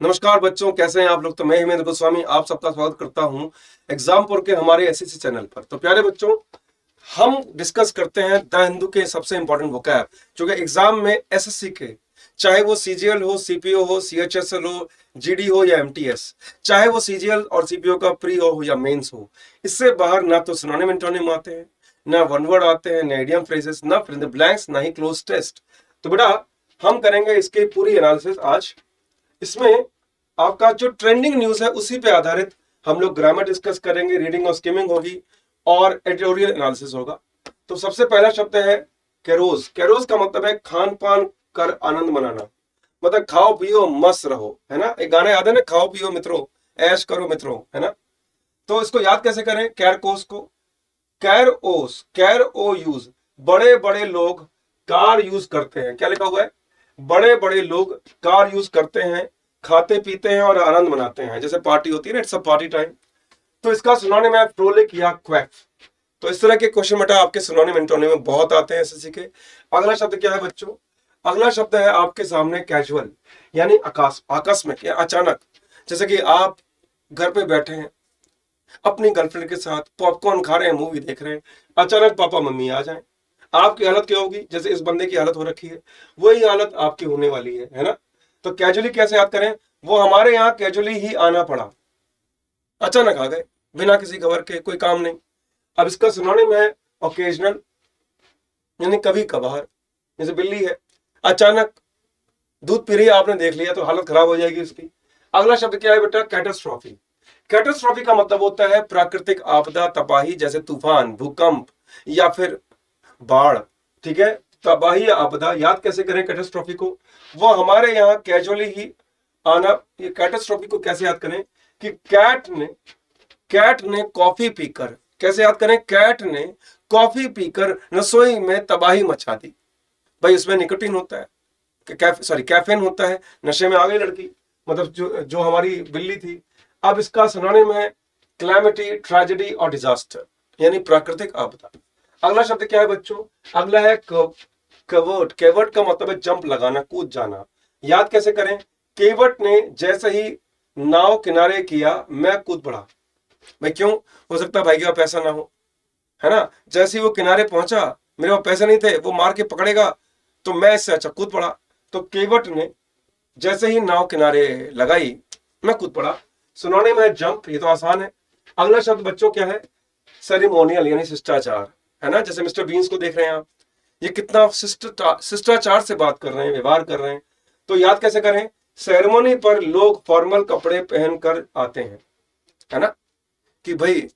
नमस्कार बच्चों, कैसे हैं आप लोग। तो मैं हेमेंद्र गोस्वामी आप सबका स्वागत करता हूं एग्जामपुर के हमारे एसएससी चैनल पर। तो प्यारे बच्चों, हम डिस्कस करते हैं द हिंदू के सबसे इंपॉर्टेंट वोकैब जो कि एग्जाम में एसएससी के, चाहे वो सीजीएल हो, सीपीओ हो, सीएचएसएल हो, जीडी हो या एमटीएस, चाहे वो सीजीएल और सीपीओ का प्री हो या मेंस हो, इससे बाहर ना तो सिनोनिम एंटोनिम आते हैं, ना वन वर्ड आते हैं, ना इडियम फ्रेजेस, ना फिल इन द ब्लैंक्स, ना ही क्लोज टेस्ट। तो बेटा, हम करेंगे इसके पूरी एनालिसिस आज। इसमें आपका जो ट्रेंडिंग न्यूज है उसी पे आधारित हम लोग ग्रामर डिस्कस करेंगे, रीडिंग और स्किमिंग होगी और एडिटोरियल एनालिसिस होगा। तो सबसे पहला शब्द है कैरोज। कैरोज का मतलब है खान पान कर आनंद मनाना, मतलब खाओ पियो मस्त रहो, है ना। एक गाना याद है ना, खाओ पियो मित्रों, ऐश करो मित्रों, है ना। तो इसको याद कैसे करें, कैरकोस को, कैर ओस, कैर ओ यूज, बड़े बड़े लोग कार यूज करते हैं। क्या लिखा हुआ है, बड़े बड़े लोग कार यूज करते हैं, खाते पीते हैं और आनंद मनाते हैं, जैसे पार्टी होती है ना, इट्स अ पार्टी टाइम। तो इसका सिनोनिम है फ्रोलिक या क्वैक। तो इस तरह के क्वेश्चन बेटा आपके सिनोनिम एंटोनिम में बहुत आते हैं एसएससी के। अगला शब्द क्या है बच्चों, अगला शब्द है आपके सामने कैजुअल, यानी आकस्मिक या अचानक। जैसे कि आप घर पे बैठे हैं अपनी गर्लफ्रेंड के साथ, पॉपकॉर्न खा रहे हैं, मूवी देख रहे हैं, अचानक पापा मम्मी आ जाए, आपकी हालत क्या होगी। जैसे इस बंदे की हालत हो रखी है, वही हालत आपकी होने वाली है ना। तो कैजुअली कैसे याद करें, वो हमारे यहाँ कैजुअली ही आना पड़ा, अचानक आ गए बिना किसी खबर के, कोई काम नहीं। अब इसका सिनोनिम है ओकेजनल, यानी कभी कभार। जैसे बिल्ली है, अचानक दूध पी रही है, आपने देख लिया तो हालत खराब हो जाएगी उसकी। अगला शब्द क्या है बेटा, कैटास्ट्रॉफी। कैटास्ट्रॉफी का मतलब होता है प्राकृतिक आपदा, तबाही, जैसे तूफान, भूकंप या फिर बाढ़। ठीक है, तबाही या आपदा याद कैसे करें कैटास्ट्रॉफी को, वो हमारे यहाँ कैजुअली ही आना। ये कैटास्ट्रॉफी को कैसे याद करें कि कैट ने कॉफी पीकर, कैसे याद करें, कैट ने कॉफी पीकर रसोई में तबाही मचा दी। भाई इसमें निकोटीन होता है, कैफीन होता है, नशे में आ गई लड़की, मतलब जो जो हमारी बिल्ली थी। अब इसका सिनोनिम है क्लैमिटी, ट्रेजेडी और डिजास्टर, यानी प्राकृतिक आपदा। अगला शब्द क्या है बच्चों, अगला है कवर्ट। केवर्ट का मतलब है जंप लगाना, कूद जाना। याद कैसे करें, केवर्ट ने जैसे ही नाव किनारे किया मैं कूद पड़ा। भाई क्यों, हो सकता है भाई के पास पैसा ना हो, है ना। जैसे ही वो किनारे पहुंचा, मेरे पास पैसे नहीं थे, वो मार के पकड़ेगा, तो मैं इससे अच्छा कूद पड़ा। तो केवट ने जैसे ही नाव किनारे लगाई मैं कूद पड़ा। सिनोनिम है जंप, ये तो आसान है। अगला शब्द बच्चों क्या है, सेरेमोनियल, यानी शिष्टाचार, है ना। जैसे मिस्टर बीन्स को देख रहे हैं आप, ये कितना शिष्टाचार से बात कर रहे हैं, व्यवहार कर रहे हैं। तो याद कैसे करें, सेरेमोनी पर लोग फॉर्मल कपड़े पहनकर आते हैं, है ना। कि भाई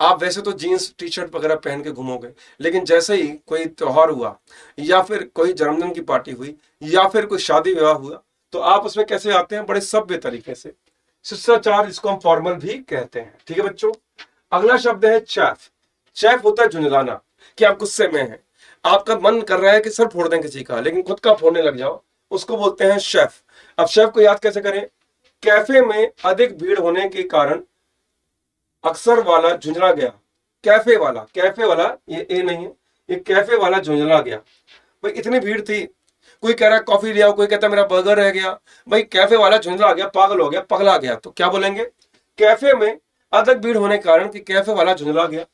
आप वैसे तो जीन्स टी शर्ट वगैरह पहन के घूमोगे, लेकिन जैसे ही कोई त्योहार हुआ या फिर कोई जन्मदिन की पार्टी हुई या फिर कोई शादी विवाह हुआ, तो आप उसमें कैसे आते हैं, बड़े सभ्य तरीके से। शिष्टाचार, इसको हम फॉर्मल भी कहते हैं। ठीक है बच्चों, अगला शब्द है चैफ। चैफ होता है झुंझलाना, कि आप गुस्से में हैं, आपका मन कर रहा है कि सर फोड़ दें किसी का, लेकिन खुद का फोड़ने लग जाओ, उसको बोलते हैं शेफ। अब शेफ को याद कैसे करें, कैफे में अधिक भीड़ होने के कारण अक्सर वाला झुंझला गया। कैफे वाला ये ए नहीं है, ये कैफे वाला झुंझला गया। भाई इतनी भीड़ थी, कोई कह रहा है कॉफी ले आओ, कोई कहता है मेरा बर्गर रह गया। भाई कैफे वाला झुंझला गया, पागल हो गया, पगला गया। तो क्या बोलेंगे, कैफे में अधिक भीड़ होने के कारण कि कैफे वाला झुंझला गया।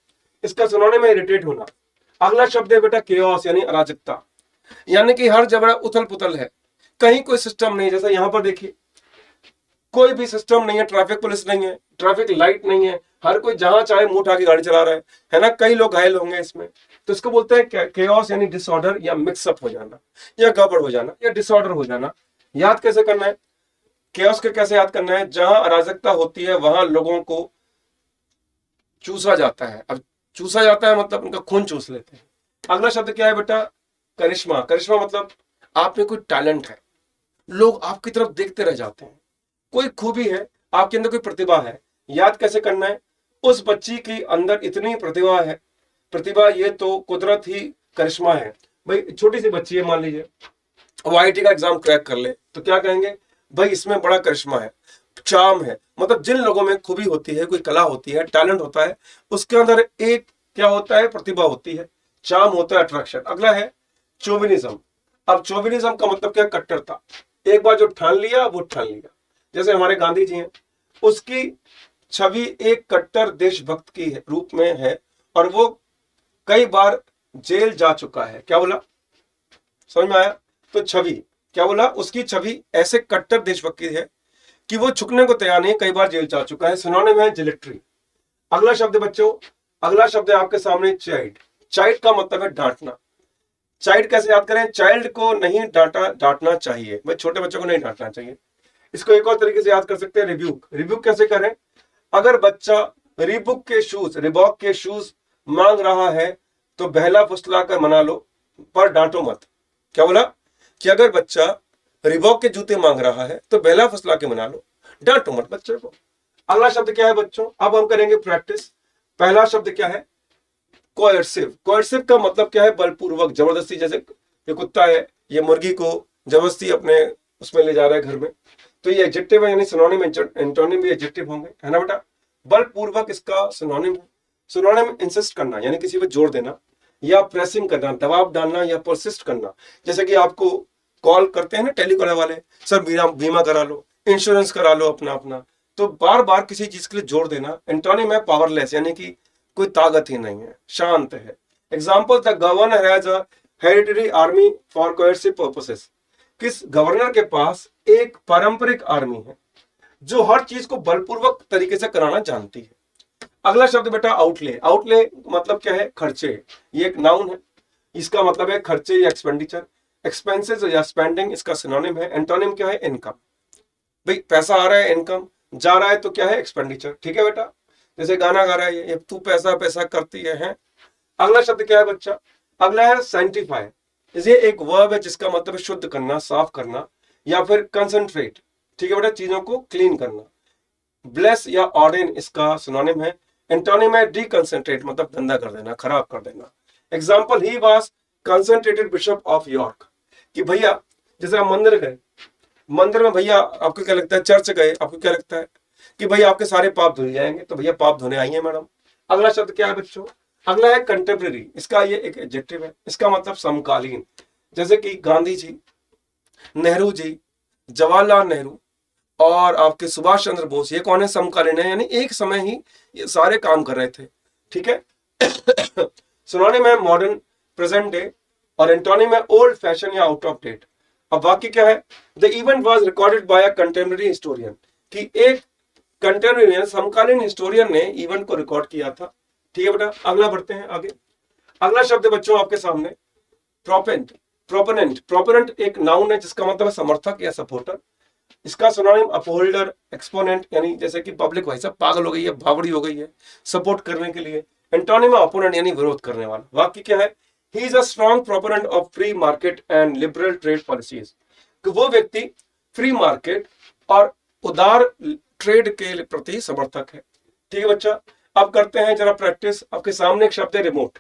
इसका सिनोनिम है इरिटेट होना। अगला शब्द है बेटा केओस, यानी अराजकता, यानी कि हर जगह उथल पुथल है, कहीं कोई सिस्टम नहीं। जैसे यहां पर देखिए, कोई भी सिस्टम नहीं है, ट्रैफिक पुलिस नहीं है, ट्रैफिक लाइट नहीं है, हर कोई जहां चाहे मुंह उठा के गाड़ी चला रहा है ना। कई लोग घायल होंगे इसमें। तो इसको बोलते हैं केओस, यानी डिसऑर्डर या मिक्सअप हो जाना, या गड़बड़ हो जाना, या डिसऑर्डर हो जाना। याद कैसे करना है, केओस को कैसे याद करना है, जहां अराजकता होती है वहां लोगों को चूसा जाता है। अब चूसा जाता है मतलब उनका खून चूस लेते हैं। अगला शब्द क्या है बेटा, करिश्मा। करिश्मा मतलब आप में कोई टैलेंट है, लोग आपकी तरफ देखते रह जाते हैं, कोई खूबी है, आपके अंदर कोई प्रतिभा है। याद कैसे करना है, उस बच्ची के अंदर इतनी प्रतिभा है, प्रतिभा ये तो कुदरत ही करिश्मा है। भाई छोटी सी बच्ची है, मान लीजिए वो आईआईटी का एग्जाम क्रैक कर ले, तो क्या कहेंगे, भाई इसमें बड़ा करिश्मा है, चार्म है। मतलब जिन लोगों में खूबी होती है, कोई कला होती है, टैलेंट होता है, उसके अंदर एक क्या होता है, प्रतिभा होती है, चार्म होता है, अट्रैक्शन। अगला है चोविनिज्म। अब चोविनिज्म का मतलब क्या, कट्टरता। एक बार जो ठान लिया वो ठान लिया, जैसे हमारे गांधी जी हैं, उसकी छवि एक कट्टर देशभक्त की रूप में है और वो कई बार जेल जा चुका है। क्या बोला, समझ में आया? तो छवि, क्या बोला, उसकी छवि ऐसे कट्टर देशभक्त की है कि वो झुकने को तैयार नहीं है, कई बार जेल जा चुका है। सिनोनिम है जिलेटरी। अगला शब्द बच्चों, अगला शब्द है आपके सामने चाइल्ड। चाइल्ड का मतलब है डांटना। चाइल्ड कैसे याद करें? चाइल्ड को नहीं डांटना चाहिए भाई, छोटे बच्चों को नहीं डांटना चाहिए। इसको एक और तरीके से याद कर सकते हैं, रिब्यूक। रिब्यूक कैसे करें? अगर बच्चा रिबुक के शूज, रिबॉक के शूज मांग रहा है तो बहला फुसला कर मना लो, पर डांटो मत। क्या बोला? कि अगर बच्चा रिबॉक के जूते मांग रहा है तो बहला फुसला के मना लो, डांटो मत बच्चे को। अगला शब्द क्या है बच्चों? अब हम करेंगे प्रैक्टिस। पहला शब्द क्या है? कोएर्सिव। कोएर्सिव का मतलब क्या है? बलपूर्वक, जबरदस्ती। जैसे ये कुत्ता है, ये मुर्गी को जबरदस्ती अपने उसमें ले जा रहा है घर में, तो ये एडजेक्टिव है, यानी सिनोनिम एंटोनिम भी एडजेक्टिव होंगे, है ना बेटा? बलपूर्वक इसका सिनोनिम है। सिनोनिम इंसिस्ट करना, यानी किसी पे जोर देना, या प्रेसिंग करना, दबाव डालना, या परसिस्ट करना। जैसे कि आपको कॉल करते हैं ना टेलीकॉलर वाले, सर बीमा करा लो, इंश्योरेंस करा लो अपना अपना, तो बार बार किसी चीज के लिए जोर देना। एंटोनिम है पावरलेस, यानी कि कोई ताकत ही नहीं है, शांत है। Example, the governor has a hereditary army for coercive purposes. किस गवर्नर के पास एक पारंपरिक आर्मी है जो हर चीज को बलपूर्वक तरीके से कराना जानती है। अगला शब्द बेटा आउटले। आउटले मतलब क्या है? खर्चे। ये एक नाउन है, इसका मतलब है खर्चे या एक्सपेंडिचर। एक्सपेंसेस या स्पेंडिंग इसका सिनोनिम है। एंटोनिम क्या है? इनकम। भाई पैसा आ रहा है, इनकम जा रहा है, तो क्या है? एक्सपेंडिचर। ठीक है बेटा? जैसे गाना गा रहा है ये तू पैसा पैसा करती है। अगला शब्द क्या है बच्चा? अगला है सैंटिफाई। ये एक वर्ब है जिसका मतलब है शुद्ध करना, साफ करना, या फिर कंसंट्रेट। ठीक है बेटा? चीजों को क्लीन करना। ब्लेस या ऑर्डेन इसका सिनोनिम है। एंटोनिम है डिकंसंट्रेट, मतलब गंदा कर देना, खराब कर देना। Example, he was concentrated bishop of York. कि भैया जैसे आप मंदिर गए, मंदिर में भैया आपको क्या लगता है? चर्च गए, आपको क्या लगता है कि भैया आपके सारे पाप धुल जाएंगे? तो भैया पाप धोने आई है मैडम। अगला शब्द क्या है बच्चों? अगला है कंटेम्परेरी। इसका ये एक एडजेक्टिव है, इसका मतलब समकालीन। जैसे कि गांधी जी, नेहरू जी, जवाहरलाल नेहरू और आपके सुभाष चंद्र बोस, ये कौन है? समकालीन है, यानी एक समय ही ये सारे काम कर रहे थे। ठीक है? सिनोनिम है मॉडर्न, प्रेजेंट डे, और एंटोनिम है ओल्ड फैशन या आउट ऑफ डेट। अब वाक्य क्या है? The event was recorded by a contemporary historian. कि एक कंटेम्परेरी समकालीन हिस्टोरियन ने इवेंट को रिकॉर्ड किया था। ठीक है बेटा? अगला बढ़ते हैं आगे। अगला शब्द बच्चों आपके सामने प्रोपेंट। प्रोपोनेंट। प्रोपोनेंट एक नाउन है जिसका मतलब है समर्थक या सपोर्टर। इसका सिनोनिम अपहोल्डर, एक्सपोनेंट, यानी जैसे कि पब्लिक भाई साहब पागल हो गई है, भावड़ी हो गई है सपोर्ट करने के लिए। एंटोनिम अपोनेंट, यानी विरोध करने वाला। वाक्य क्या है? He is a strong proponent of free market and liberal trade policies. वो व्यक्ति फ्री मार्केट और उदार ट्रेड के प्रति समर्थक है। ठीक है बच्चा? अब करते हैं जरा प्रैक्टिस। आपके सामने एक शब्द है रिमोट।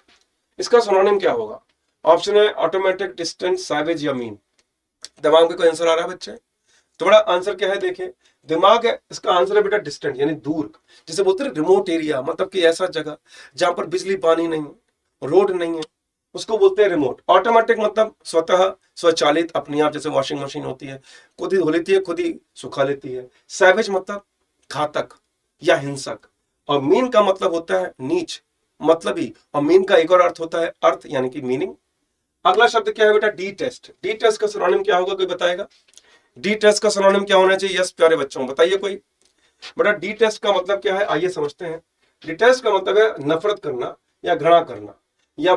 इसका सिनोनिम क्या होगा? ऑप्शन है ऑटोमेटिक, डिस्टेंस, सैवेज या मीन। दिमाग में कोई आंसर आ रहा है बच्चे? तो बड़ा आंसर क्या है देखिए, दिमाग है, इसका आंसर है बेटा डिस्टेंट, यानी दूर। जैसे बोलते हैं रिमोट एरिया, मतलब कि ऐसा जगह जहां पर बिजली पानी नहीं है, रोड नहीं है, उसको बोलते हैं रिमोट। ऑटोमेटिक मतलब स्वतः, स्वचालित, अपने आप, जैसे वॉशिंग मशीन होती है, खुद ही धो लेती है, खुद ही सुखा लेती है। सैवेज मतलब घातक या हिंसक। और मीन का मतलब होता है नीच, मतलब ही। और मीन का एक और अर्थ होता है अर्थ, यानी कि मीनिंग। अगला शब्द क्या है बेटा? Detest. डी टेस्ट का सिनोनिम क्या होगा, कोई बताएगा? डी टेस्ट का सिनोनिम क्या होना चाहिए? यस प्यारे बच्चों, बताइए कोई। बेटा डी टेस्ट का मतलब क्या है, आइए समझते हैं। डी टेस्ट का मतलब है नफरत करना या घृणा करना, या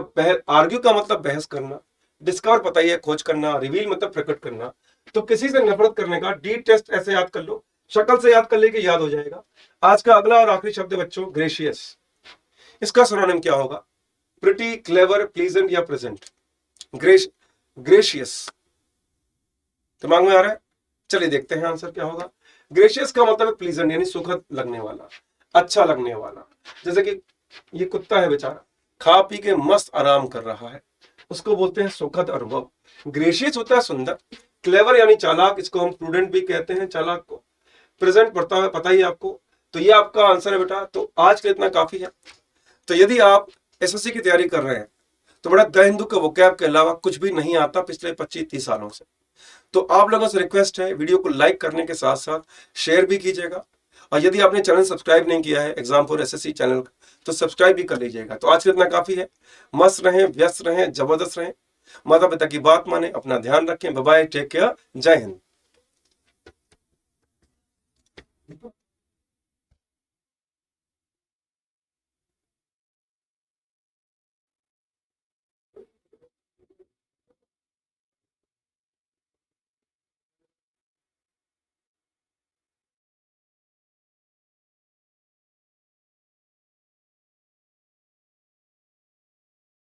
आर्ग्यू का मतलब बहस करना, डिस्कवर पता ही है खोज करना, रिवील मतलब प्रकट करना। तो किसी से नफरत करने का डी टेस्ट ऐसे याद कर लो, शक्ल से याद कर लेके याद हो जाएगा। आज का अगला और आखिरी शब्द बच्चों ग्रेशियस। इसका सिनोनिम क्या होगा? प्रिटी, क्लेवर, प्लीजेंट या प्रेजेंट। ग्रेशियस दिमाग में आ रहा है? चलिए देखते हैं आंसर क्या होगा। ग्रेशियस का मतलब है प्लीजेंट, यानी सुखद लगने वाला, अच्छा लगने वाला। जैसे कि ये कुत्ता है बेचारा, खा पी के मस्त आराम कर रहा है, उसको बोलते हैं सुखद अनुभव। ग्रेशियस होता है सुंदर। क्लेवर यानी चालाक, इसको हम प्रूडेंट भी कहते हैं, चालाक को। प्रेजेंट पता ही आपको। तो ये आपका आंसर है बेटा। तो आज के इतना काफी है। तो यदि आप एसएससी की तैयारी कर रहे हैं तो बड़ा द हिंदू के वोकैब के अलावा कुछ भी नहीं आता पिछले 25-30 सालों से, तो आप लोगों से रिक्वेस्ट है, वीडियो को लाइक करने के साथ साथ शेयर भी कीजिएगा, और यदि आपने चैनल सब्सक्राइब नहीं किया है Exam4 SSC चैनल तो सब्सक्राइब भी कर लीजिएगा। तो आज के इतना काफी है। मस्त रहें, व्यस्त रहें, जबरदस्त रहें, माता पिता की बात माने, अपना ध्यान रखें। बाय बाय, टेक केयर, जय हिंद।